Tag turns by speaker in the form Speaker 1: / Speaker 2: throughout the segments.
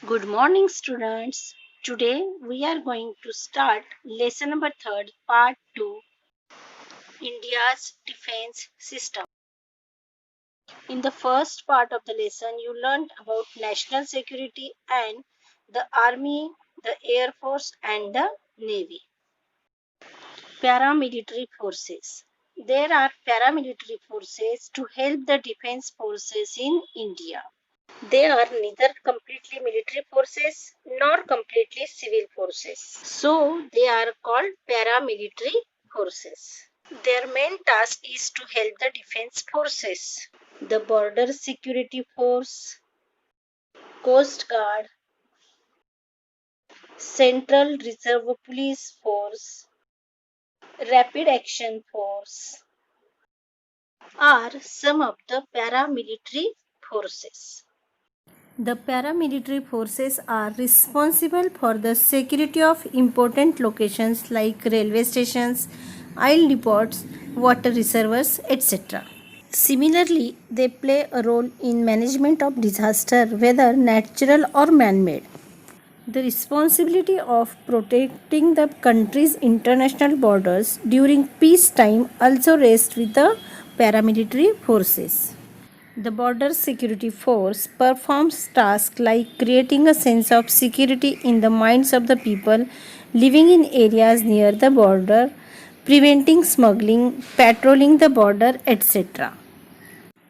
Speaker 1: Good morning, students. Today we are going to start lesson number 3, part 2, India's defense system. In the first part of the lesson, you learned about national security and the army, the air force, and the navy. Paramilitary forces. There are paramilitary forces to help the defense forces in India. They are neither completely military forces nor completely civil forces. So they are called paramilitary forces. Their main task is to help the defense forces. The Border Security Force, Coast Guard, Central Reserve Police Force, Rapid Action Force are some of the paramilitary forces. The paramilitary forces are responsible for the security of important locations like railway stations, oil depots, water reservoirs, etc. Similarly, they play a role in management of disaster, whether natural or man-made. The responsibility of protecting the country's international borders during peacetime also rests with the paramilitary forces. The Border Security Force performs tasks like creating a sense of security in the minds of the people living in areas near the border, preventing smuggling, patrolling the border, etc.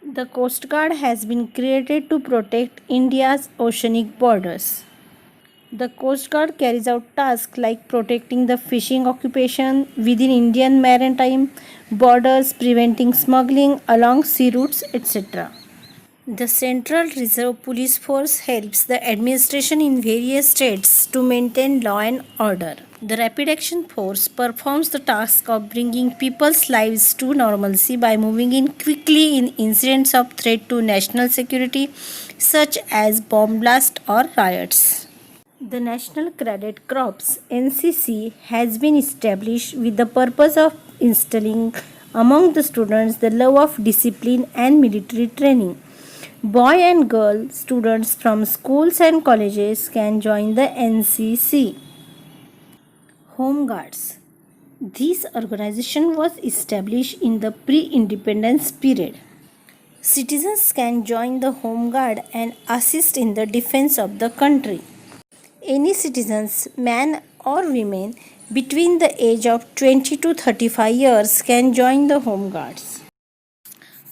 Speaker 1: The Coast Guard has been created to protect India's oceanic borders. The Coast Guard carries out tasks like protecting the fishing occupation within Indian maritime borders, preventing smuggling along sea routes, etc. The Central Reserve Police Force helps the administration in various states to maintain law and order. The Rapid Action Force performs the task of bringing people's lives to normalcy by moving in quickly in incidents of threat to national security, such as bomb blast or riots. The National Cadet Corps (NCC) has been established with the purpose of instilling among the students the love of discipline and military training. Boy and girl students from schools and colleges can join the NCC. Home Guards. This organization was established in the pre-independence period. Citizens can join the Home Guard and assist in the defense of the country. Any citizens, man or women, between the age of 20 to 35 years can join the Home Guards.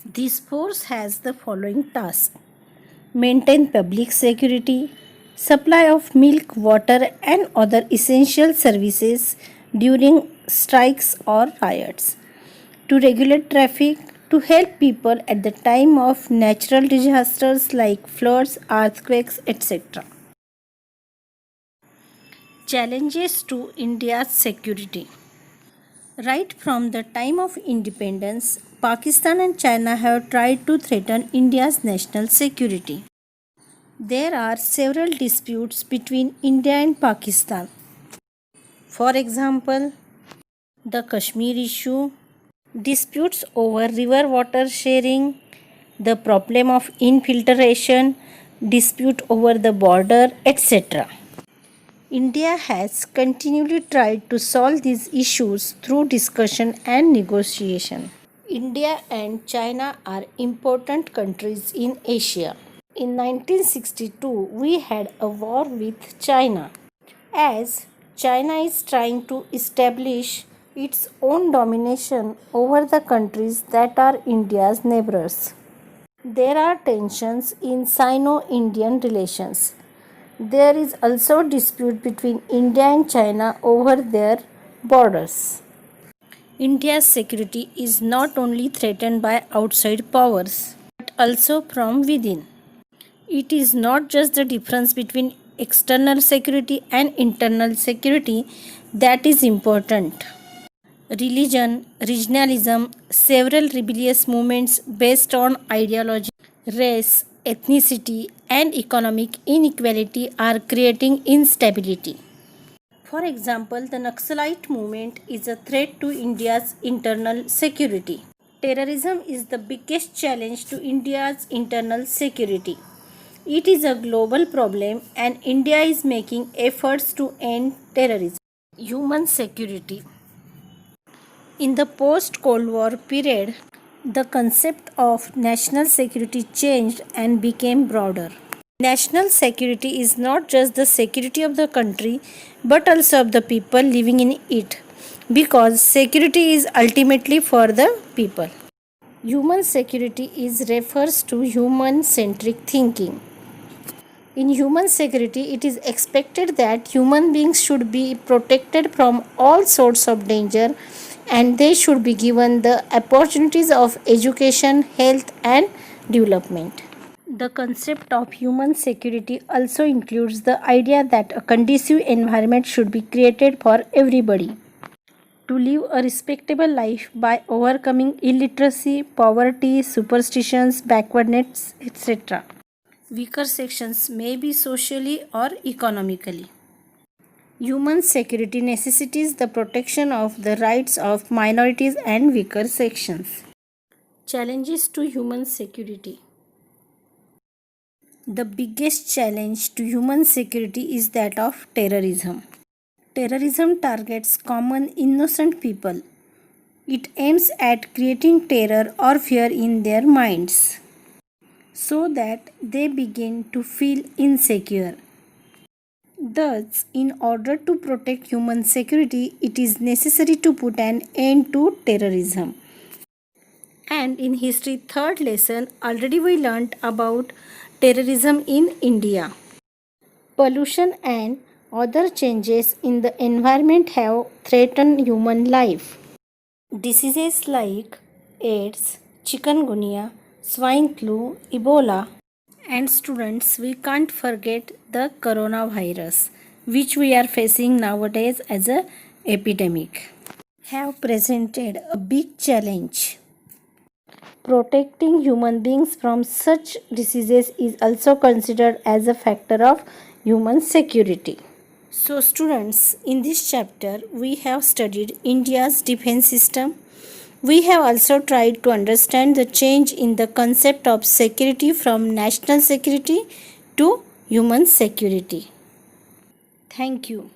Speaker 1: This force has the following tasks: maintain public security, supply of milk, water, and other essential services during strikes or riots, to regulate traffic, to help people at the time of natural disasters like floods, earthquakes, etc. Challenges to India's security. Right from the time of independence, Pakistan and China have tried to threaten India's national security. There are several disputes between India and Pakistan. For example, the Kashmir issue, disputes over river water sharing, the problem of infiltration, dispute over the border, etc. India has continually tried to solve these issues through discussion and negotiation. India and China are important countries in Asia. In 1962, we had a war with China, as China is trying to establish its own domination over the countries that are India's neighbors. There are tensions in Sino-Indian relations. There is also dispute between India and China over their borders. India's security is not only threatened by outside powers, but also from within. It is not just the difference between external security and internal security that is important. Religion, regionalism, several rebellious movements based on ideology, race, ethnicity, and economic inequality are creating instability. For example, the Naxalite movement is a threat to India's internal security. Terrorism is the biggest challenge to India's internal security. It is a global problem and India is making efforts to end terrorism. Human security. In the post-Cold War period, the concept of national security changed and became broader. National security is not just the security of the country but also of the people living in it, because security is ultimately for the people. Human security is refers to human centric thinking. In human security, it is expected that human beings should be protected from all sorts of danger and they should be given the opportunities of education, health, and development. The concept of human security also includes the idea that a conducive environment should be created for everybody to live a respectable life by overcoming illiteracy, poverty, superstitions, backwardness, etc. Weaker sections may be socially or economically. Human security necessitates the protection of the rights of minorities and weaker sections. Challenges to human security. The biggest challenge to human security is that of terrorism. Terrorism targets common innocent people. It aims at creating terror or fear in their minds so that they begin to feel insecure. Thus, in order to protect human security, it is necessary to put an end to terrorism. And in history third lesson, already we learnt about terrorism in India. Pollution and other changes in the environment have threatened human life. Diseases like AIDS, chikungunya, swine flu, Ebola, and students, we can't forget the coronavirus, which we are facing nowadays as a epidemic, have presented a big challenge. Protecting human beings from such diseases is also considered as a factor of human security. So students, in this chapter we have studied India's defense system. We have also tried to understand the change in the concept of security from national security to human security. Thank you.